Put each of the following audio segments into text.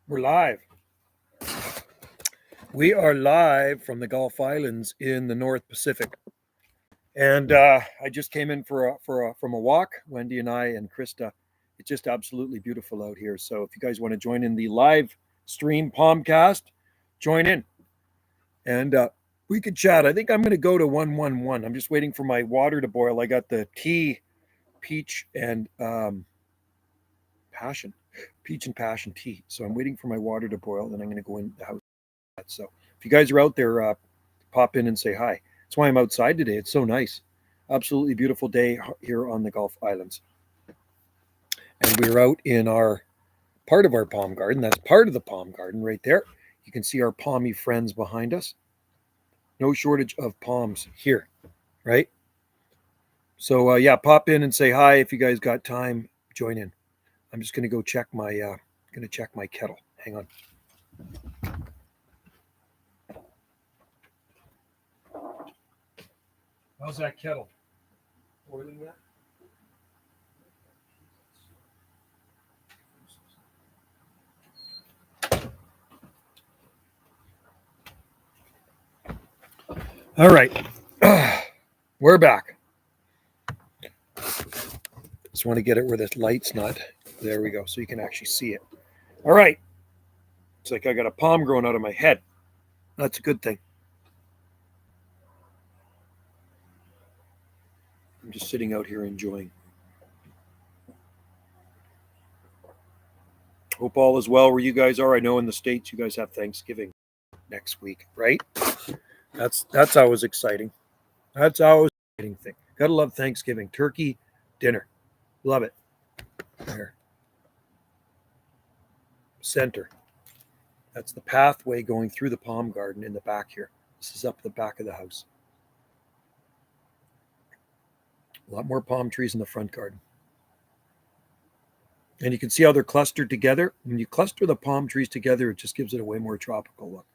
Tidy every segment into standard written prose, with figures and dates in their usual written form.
We're live. We are live from the Gulf Islands in the North Pacific, and I just came in from a walk. Wendy and I and Krista. It's just absolutely beautiful out here. So if you guys want to join in the live stream Palmcast, join in, and we could chat. I think I'm going to go to 111. I'm just waiting for my water to boil. I got the tea, peach and passion, peach and passion tea. So I'm waiting for my water to boil. Then I'm going to go in the house. So if you guys are out there, pop in and say hi. That's why I'm outside today. It's so nice. Absolutely beautiful day here on the Gulf Islands. And we're out in our part of our palm garden. That's part of the palm garden right there. You can see our palmy friends behind us. No shortage of palms here, right? So yeah, pop in and say hi if you guys got time. Join in. I'm just gonna go check my kettle. Hang on. How's that kettle? Boiling yet? All right. We're back. Just want to get it where the light's not. There we go. So you can actually see it. All right. It's like I got a palm growing out of my head. That's a good thing. I'm just sitting out here enjoying. Hope all is well where you guys are. I know in the States you guys have Thanksgiving next week, right? That's always exciting. That's always an exciting thing. Gotta love Thanksgiving. Turkey dinner. Love it. There. Center. That's the pathway going through the palm garden in the back here. This is up the back of the house. A lot more palm trees in the front garden. And you can see how they're clustered together. When you cluster the palm trees together, it just gives it a way more tropical look.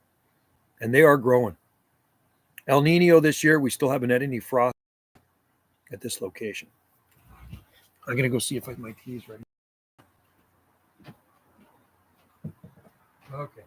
And they are growing. El Nino this year, we still haven't had any frost at this location. I'm going to go see if my tea is ready. Okay.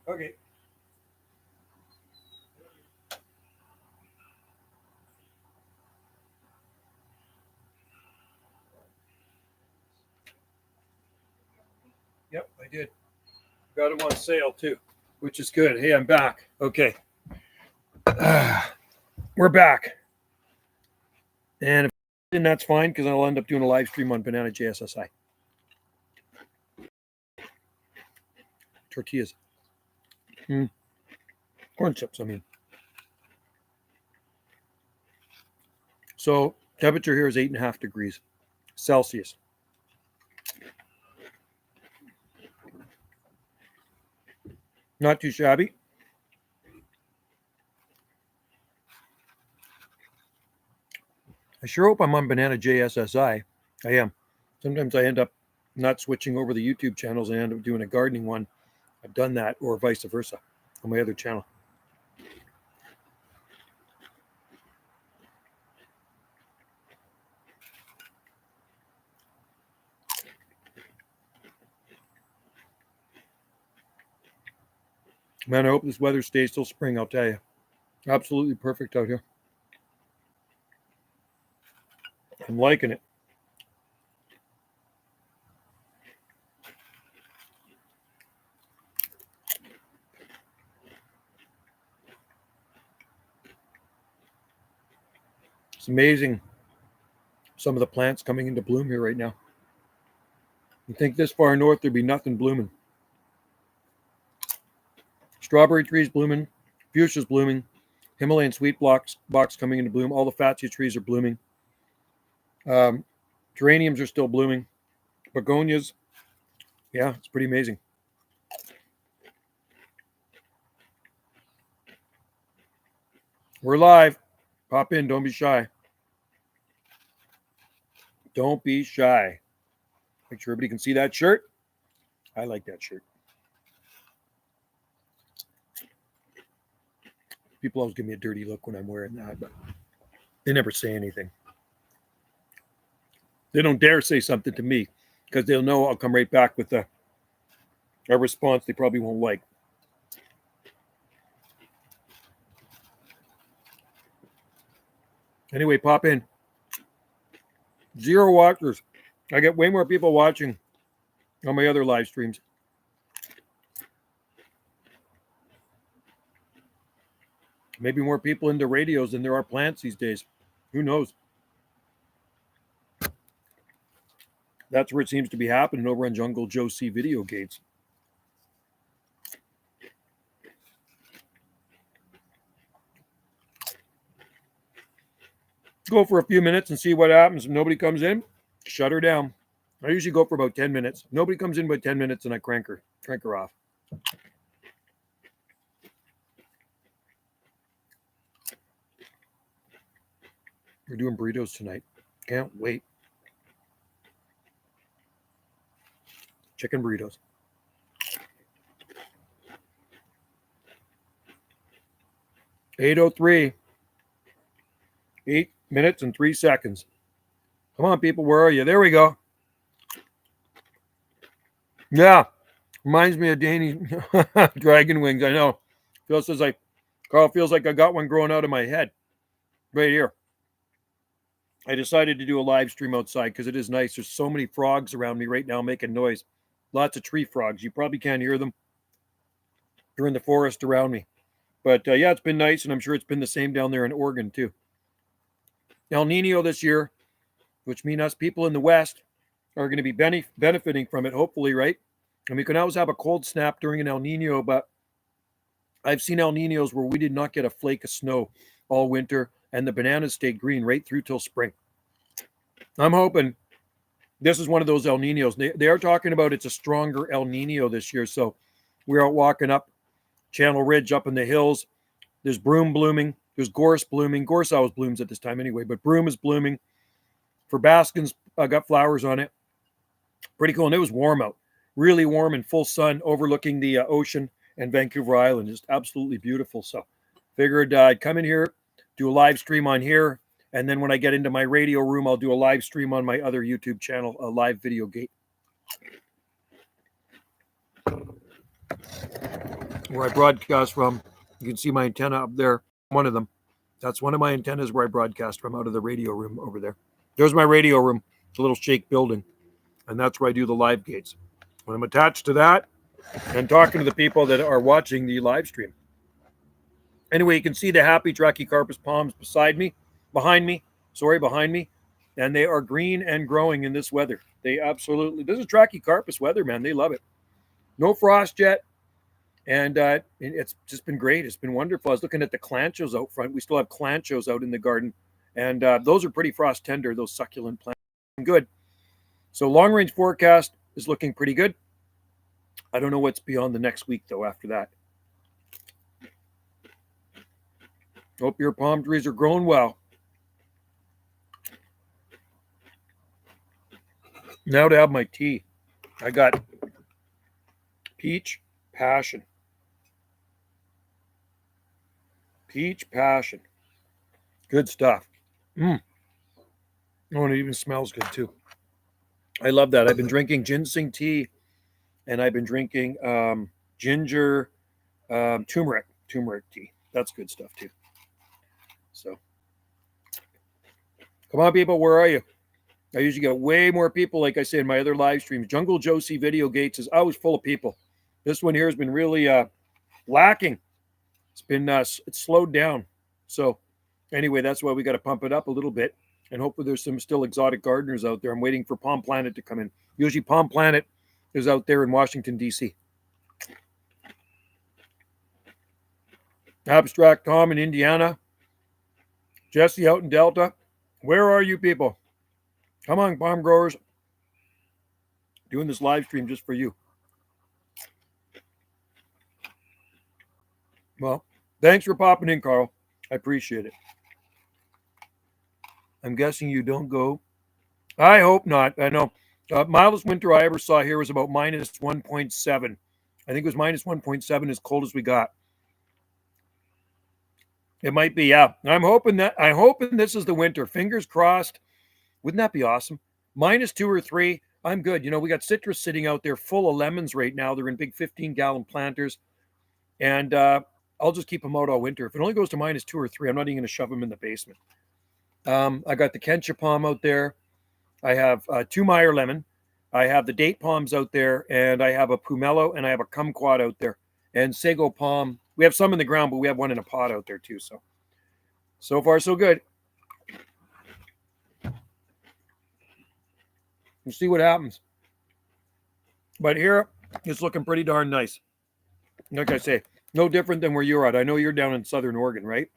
Okay. Yep, I did. Got them on sale too, which is good. Hey, I'm back. Okay. We're back. And that's fine because I'll end up doing a live stream on Banana JSSI. Tortillas. Corn chips, I mean. So temperature here is 8.5 degrees Celsius. Not too shabby. I sure hope I'm on Banana JSSI. I am. Sometimes I end up not switching over the YouTube channels and end up doing a gardening one. I've done that, or vice versa, on my other channel. Man, I hope this weather stays till spring, I'll tell you. Absolutely perfect out here. I'm liking it. It's amazing, some of the plants coming into bloom here right now. You think this far north there'd be nothing blooming. Strawberry trees blooming, fuchsia's blooming, Himalayan sweet box coming into bloom. All the fatsia trees are blooming. Geraniums are still blooming. Begonias, yeah, it's pretty amazing. We're live. Pop in, don't be shy. Don't be shy. Make sure everybody can see that shirt. I like that shirt. People always give me a dirty look when I'm wearing that, but they never say anything. They don't dare say something to me because they'll know I'll come right back with a response they probably won't like. Anyway, pop in. 0 watchers. I get way more people watching on my other live streams. Maybe more people into radios than there are plants these days. Who knows? That's where it seems to be happening over on Jungle Joe C Video Gates. Go for a few minutes and see what happens. If nobody comes in, shut her down. I usually go for about 10 minutes. Nobody comes in about 10 minutes and I crank her off. We're doing burritos tonight. Can't wait. Chicken burritos. $8:03. 8 minutes and 3 seconds. Come on, people. Where are you? There we go. Yeah. Reminds me of Danny Dragon Wings. I know. Carl feels like I got one growing out of my head. Right here. I decided to do a live stream outside because it is nice. There's so many frogs around me right now making noise. Lots of tree frogs. You probably can't hear them. They're in the forest around me. But yeah, it's been nice, and I'm sure it's been the same down there in Oregon too. El Nino this year, which means us people in the West are going to be benefiting from it, hopefully, right? And we can always have a cold snap during an El Nino, but I've seen El Ninos where we did not get a flake of snow all winter, and the bananas stayed green right through till spring. I'm hoping this is one of those El Ninos. They are talking about it's a stronger El Nino this year, so we're out walking up Channel Ridge up in the hills. There's broom blooming. There's gorse blooming. Gorse always blooms at this time anyway, but broom is blooming. For baskins, I got flowers on it. Pretty cool. And it was warm out. Really warm and full sun overlooking the ocean and Vancouver Island. Just absolutely beautiful. So figured I'd come in here, do a live stream on here. And then when I get into my radio room, I'll do a live stream on my other YouTube channel, a live video gate. Where I broadcast from. You can see my antenna up there. One of them. That's one of my antennas where I broadcast from out of the radio room over there. There's my radio room. It's a little shake building. And that's where I do the live gates. When I'm attached to that and talking to the people that are watching the live stream. Anyway, you can see the happy Trachycarpus palms behind me. And they are green and growing in this weather. This is Trachycarpus weather, man. They love it. No frost yet. And it's just been great. It's been wonderful. I was looking at the clanchos out front. We still have clanchos out in the garden, and those are pretty frost tender. Those succulent plants, good. So long range forecast is looking pretty good. I don't know what's beyond the next week though. After that, hope your palm trees are growing well. Now to have my tea, I got peach passion. Peach passion. Good stuff. Oh, and it even smells good too. I love that. I've been drinking ginseng tea, and I've been drinking ginger turmeric tea. That's good stuff too. So, come on, people. Where are you? I usually get way more people, like I say in my other live streams. Jungle Josie Video Gates is always full of people. This one here has been really lacking. It's been it's slowed down. So anyway, that's why we got to pump it up a little bit. And hopefully there's some still exotic gardeners out there. I'm waiting for Palm Planet to come in. Usually Palm Planet is out there in Washington, D.C. Abstract Tom in Indiana. Jesse out in Delta. Where are you people? Come on, palm growers. Doing this live stream just for you. Well, thanks for popping in, Carl. I appreciate it. I'm guessing you don't go. I hope not. I know. Mildest winter I ever saw here was about minus 1.7. I think it was minus 1.7, as cold as we got. It might be, yeah. I'm hoping this is the winter. Fingers crossed. Wouldn't that be awesome? Minus 2 or 3. I'm good. You know, we got citrus sitting out there full of lemons right now. They're in big 15-gallon planters. And I'll just keep them out all winter. If it only goes to minus 2 or 3, I'm not even going to shove them in the basement. I got the Kencha palm out there. I have 2 Meyer lemon. I have the date palms out there. And I have a pomelo and I have a kumquat out there. And sago palm. We have some in the ground, but we have one in a pot out there too. So far, so good. We'll see what happens. But here, it's looking pretty darn nice. Like I say, no different than where you're at. I know you're down in Southern Oregon, right?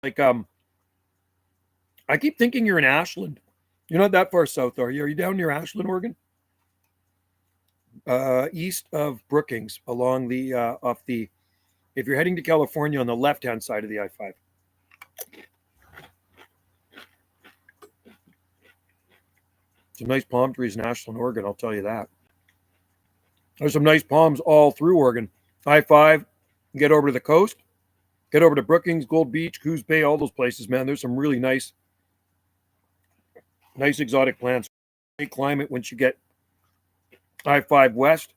Like, I keep thinking you're in Ashland. You're not that far south, are you? Are you down near Ashland, Oregon? East of Brookings, along the if you're heading to California, on the left-hand side of the I-5. Some nice palm trees in Ashland, Oregon, I'll tell you that. There's some nice palms all through Oregon. I-5, get over to the coast, get over to Brookings, Gold Beach, Coos Bay, all those places, man. There's some really nice exotic plants. Great climate once you get I-5 west.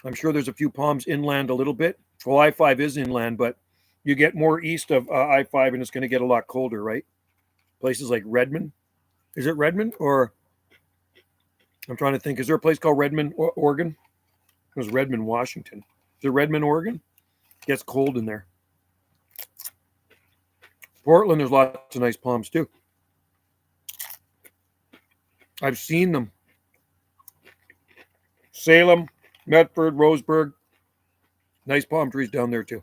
I'm sure there's a few palms inland a little bit. Well, I-5 is inland, but you get more east of I-5 and it's going to get a lot colder, right? Places like Redmond. Is it Redmond or... I'm trying to think. Is there a place called Redmond, Oregon? It was Redmond, Washington. Is it Redmond, Oregon? It gets cold in there. Portland, there's lots of nice palms too. I've seen them. Salem, Medford, Roseburg. Nice palm trees down there too.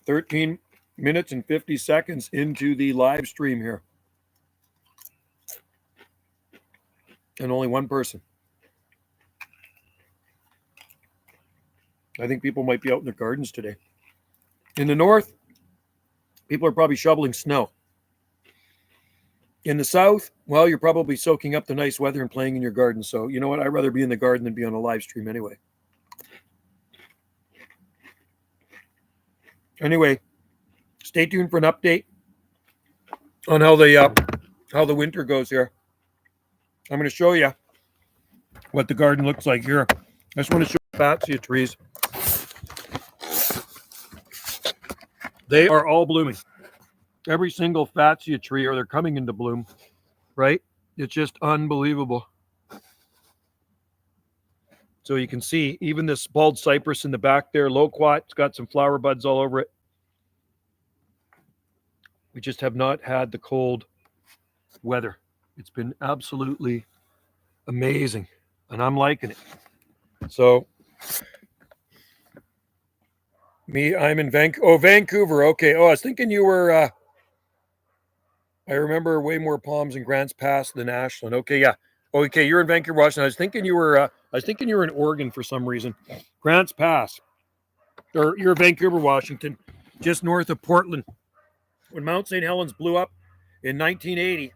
$13 minutes and 50 seconds into the live stream here. And only one person. I think people might be out in their gardens today. In the north, people are probably shoveling snow. In the south, well, you're probably soaking up the nice weather and playing in your garden. So you know what? I'd rather be in the garden than be on a live stream anyway. Anyway, stay tuned for an update on how the winter goes here. I'm going to show you what the garden looks like here. I just want to show you Fatsia trees. They are all blooming. Every single Fatsia tree, or they're coming into bloom, right? It's just unbelievable. So you can see even this bald cypress in the back there, loquat, it's got some flower buds all over it. We just have not had the cold weather. It's been absolutely amazing, and I'm liking it. So, I'm in Vancouver. Oh, Vancouver. Okay. Oh, I was thinking you were. I remember way more palms in Grants Pass than Ashland. Okay, yeah. Okay, you're in Vancouver, Washington. I was thinking you were. I was thinking you were in Oregon for some reason. Grants Pass, or you're Vancouver, Washington, just north of Portland. When Mount St. Helens blew up in 1980,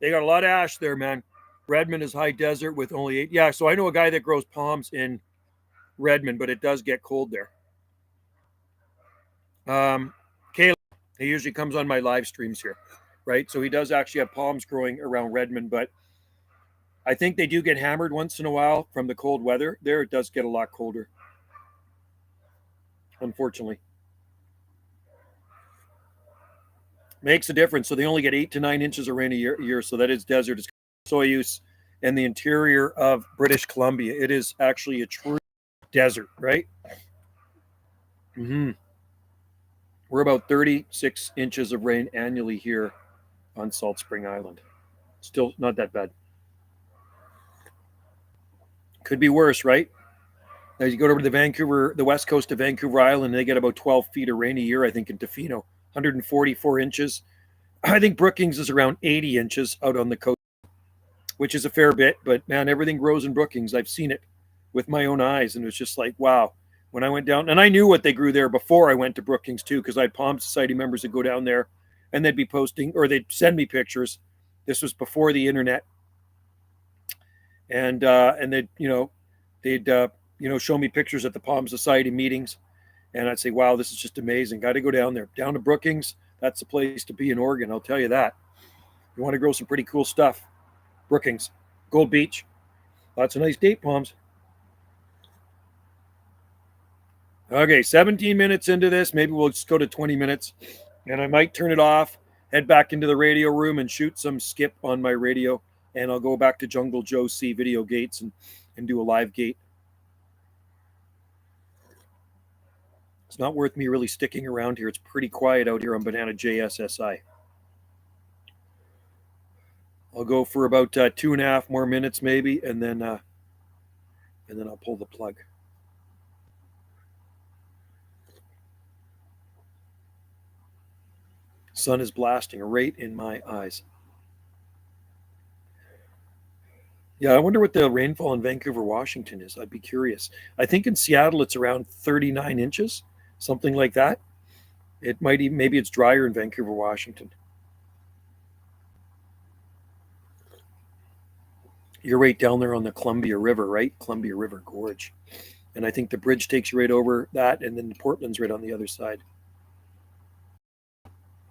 they got a lot of ash there, man. Redmond is high desert with only 8. Yeah, so I know a guy that grows palms in Redmond, but it does get cold there. Caleb, he usually comes on my live streams here, right? So he does actually have palms growing around Redmond, but I think they do get hammered once in a while from the cold weather. There, it does get a lot colder, unfortunately. Makes a difference. So they only get 8 to 9 inches of rain a year. So that is desert. It's Soyuz and the interior of British Columbia. It is actually a true desert, right? Mm-hmm. We're about 36 inches of rain annually here on Salt Spring Island. Still not that bad. Could be worse, right? As you go over to the west coast of Vancouver Island, they get about 12 feet of rain a year, I think, in Tofino, 144 inches. I think Brookings is around 80 inches out on the coast, which is a fair bit. But man, everything grows in Brookings. I've seen it with my own eyes, and it was just like, wow. When I went down, and I knew what they grew there before I went to Brookings too, because I had Palm Society members that go down there, and they'd be posting or they'd send me pictures. This was before the internet, and they'd show me pictures at the Palm Society meetings, and I'd say, wow, this is just amazing. Got to go down there, down to Brookings. That's the place to be in Oregon. I'll tell you that. You want to grow some pretty cool stuff. Brookings, Gold Beach, lots of nice date palms. Okay, 17 minutes into this. Maybe we'll just go to 20 minutes, and I might turn it off, head back into the radio room and shoot some skip on my radio, and I'll go back to Jungle Joe C video gates and do a live gate. It's not worth me really sticking around here. It's pretty quiet out here on Banana JSSI. I'll go for about 2.5 more minutes maybe, and then I'll pull the plug. Sun is blasting right in my eyes. Yeah, I wonder what the rainfall in Vancouver, Washington is. I'd be curious. I think in Seattle it's around 39 inches, something like that. It might even, maybe it's drier in Vancouver, Washington. You're right down there on the Columbia River, right? Columbia River Gorge. And I think the bridge takes you right over that, and then Portland's right on the other side.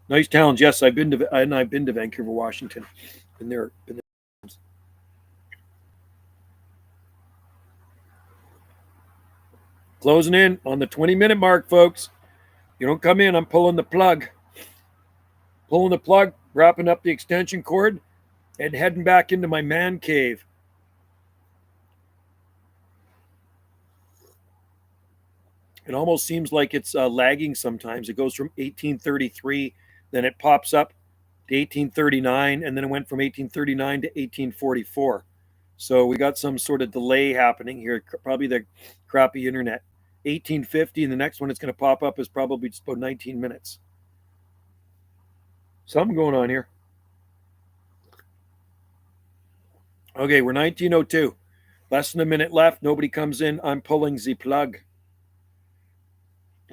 Nice towns. Yes, I've been to Vancouver, Washington. Been there. Closing in on the 20-minute mark, folks. You don't come in, I'm pulling the plug. Pulling the plug, wrapping up the extension cord, and heading back into my man cave. It almost seems like it's lagging sometimes. It goes from 1833, then it pops up to 1839, and then it went from 1839 to 1844. So we got some sort of delay happening here, probably the crappy internet. 1850, and the next one it's going to pop up is probably just about 19 minutes. Something going on here. Okay, we're 1902. Less than a minute left. Nobody comes in. I'm pulling the plug.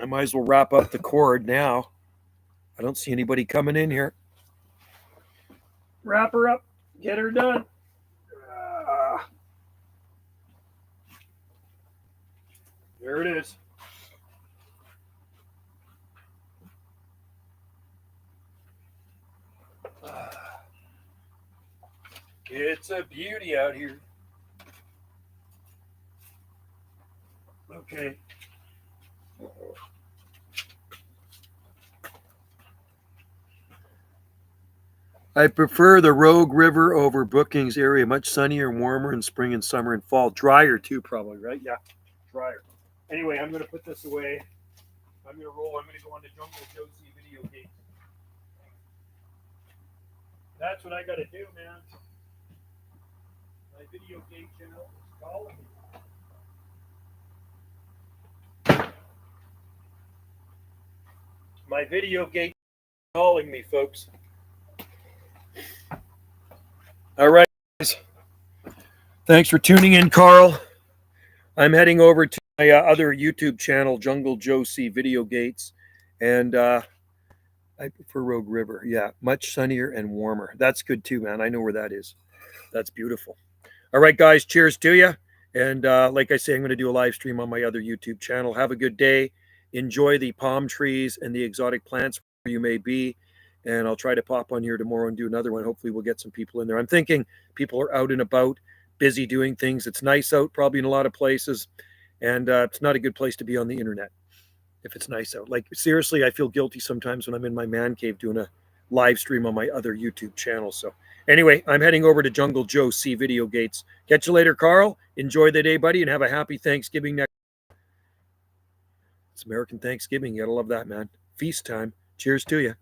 I might as well wrap up the cord now. I don't see anybody coming in here. Wrap her up. Get her done. There it is. It's a beauty out here. Okay. I prefer the Rogue River over Brookings area. Much sunnier, warmer in spring and summer and fall. Drier too, probably, right? Yeah, drier. Anyway, I'm going to put this away. I'm going to roll. I'm going to go on to Jungle Josie video game. That's what I got to do, man. My video game channel is calling me. My video game is calling me, folks. All right, guys. Thanks for tuning in, Carl. I'm heading over to my other YouTube channel, Jungle Joe C Video Gates, and I prefer Rogue River. Yeah, much sunnier and warmer. That's good too, man. I know where that is. That's beautiful. All right, guys. Cheers to you. And like I say, I'm going to do a live stream on my other YouTube channel. Have a good day. Enjoy the palm trees and the exotic plants where you may be. And I'll try to pop on here tomorrow and do another one. Hopefully, we'll get some people in there. I'm thinking people are out and about, busy doing things. It's nice out, probably in a lot of places. And it's not a good place to be on the internet if it's nice out. Like, seriously, I feel guilty sometimes when I'm in my man cave doing a live stream on my other YouTube channel. So anyway, I'm heading over to Jungle Joe C Video Gates. Catch you later, Carl. Enjoy the day, buddy, and have a happy Thanksgiving next. It's American Thanksgiving. You gotta love that, man. Feast time. Cheers to you.